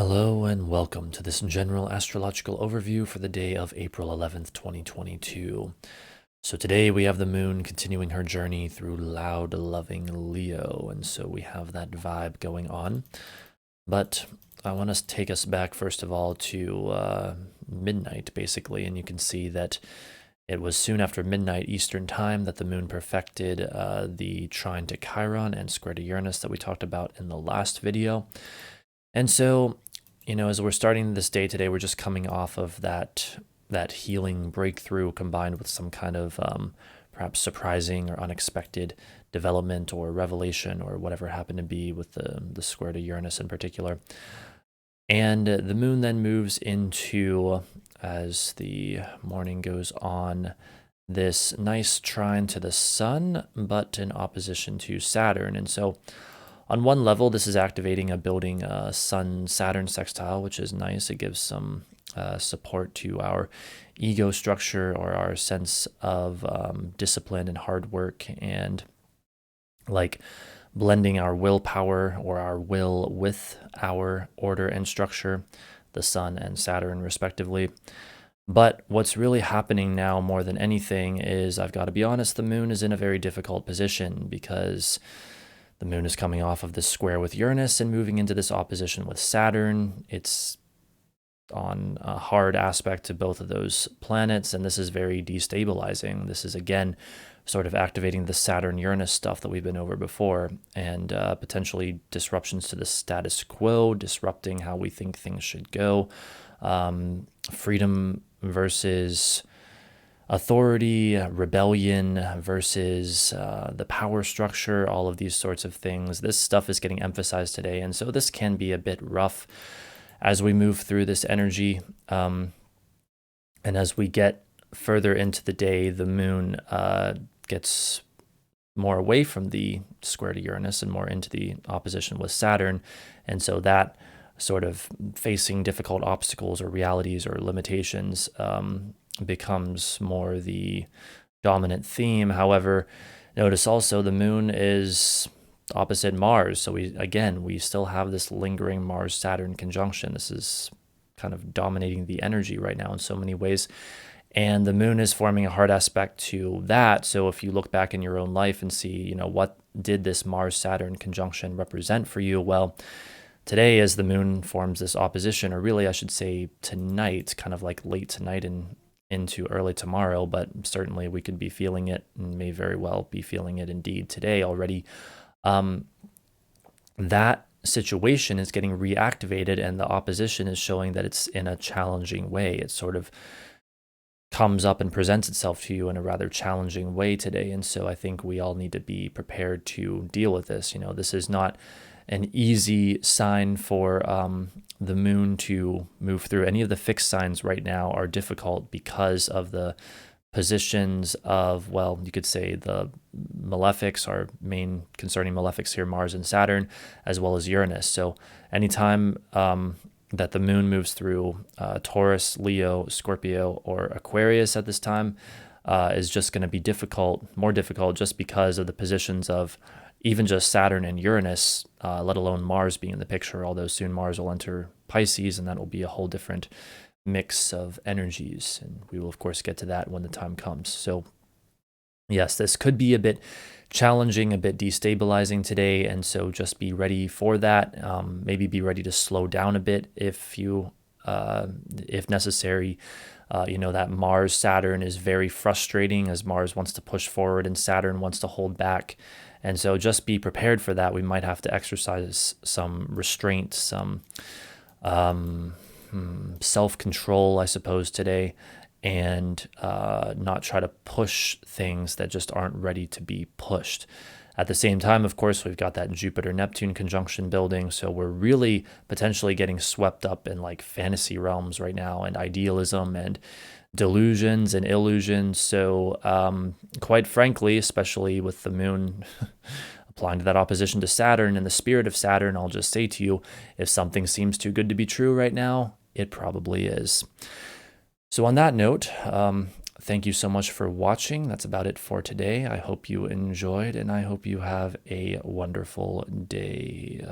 Hello and welcome to this general astrological overview for the day of April 11th, 2022. So today we have the moon continuing her journey through loud, loving Leo, and so we have that vibe going on. But I want to take us back, first of all, to midnight, basically, and you can see that it was soon after midnight Eastern time that the moon perfected the trine to Chiron and square to Uranus that we talked about in the last video. And so, as we're starting this day today, we're just coming off of that healing breakthrough combined with some kind of perhaps surprising or unexpected development or revelation or whatever happened to be with the square to Uranus in particular. And the moon then moves into, as the morning goes on, this nice trine to the sun, but in opposition to Saturn. And so on one level, this is activating a building Sun-Saturn sextile, which is nice. It gives some support to our ego structure or our sense of discipline and hard work, and like blending our willpower or our will with our order and structure, the Sun and Saturn respectively. But what's really happening now more than anything is, I've got to be honest, the moon is in a very difficult position because the moon is coming off of this square with Uranus and moving into this opposition with Saturn. It's on a hard aspect to both of those planets, and this is very destabilizing. This is, again, sort of activating the Saturn-Uranus stuff that we've been over before, and potentially disruptions to the status quo, disrupting how we think things should go. Freedom versus authority, rebellion versus the power structure, all of these sorts of things. This stuff is getting emphasized today, and so this can be a bit rough as we move through this energy. And as we get further into the day, the moon gets more away from the square to Uranus and more into the opposition with Saturn, and so that sort of facing difficult obstacles or realities or limitations becomes more the dominant theme. However, notice also the moon is opposite Mars. So we still have this lingering Mars-Saturn conjunction. This is kind of dominating the energy right now in so many ways. And the moon is forming a hard aspect to that. So if you look back in your own life and see, what did this Mars-Saturn conjunction represent for you? Well, today, as the moon forms this opposition, or really I should say tonight, kind of like late tonight and into early tomorrow, but certainly we could be feeling it and may very well be feeling it indeed today already. That situation is getting reactivated, and the opposition is showing that it's in a challenging way. It sort of comes up and presents itself to you in a rather challenging way today. And so I think we all need to be prepared to deal with this. This is not an easy sign for the moon to move through. Any of the fixed signs right now are difficult because of the positions of, well, you could say the malefics, our main concerning malefics here, Mars and Saturn, as well as Uranus. So anytime that the moon moves through Taurus, Leo, Scorpio, or Aquarius at this time is just going to be more difficult just because of the positions of even just Saturn and Uranus, let alone Mars being in the picture, although soon Mars will enter Pisces, and that will be a whole different mix of energies. And we will, of course, get to that when the time comes. So yes, this could be a bit challenging, a bit destabilizing today, and so just be ready for that. Maybe be ready to slow down a bit if necessary. That Mars-Saturn is very frustrating, as Mars wants to push forward and Saturn wants to hold back. And so just be prepared for that. We might have to exercise some restraint, some self-control, I suppose, today, and not try to push things that just aren't ready to be pushed. At the same time, of course, we've got that Jupiter-Neptune conjunction building, so we're really potentially getting swept up in like fantasy realms right now, and idealism and delusions and illusions. So quite frankly, especially with the moon applying to that opposition to Saturn and the spirit of Saturn, I'll just say to you, if something seems too good to be true right now, it probably is. So on that note, thank you so much for watching. That's about it for today. I hope you enjoyed, and I hope you have a wonderful day.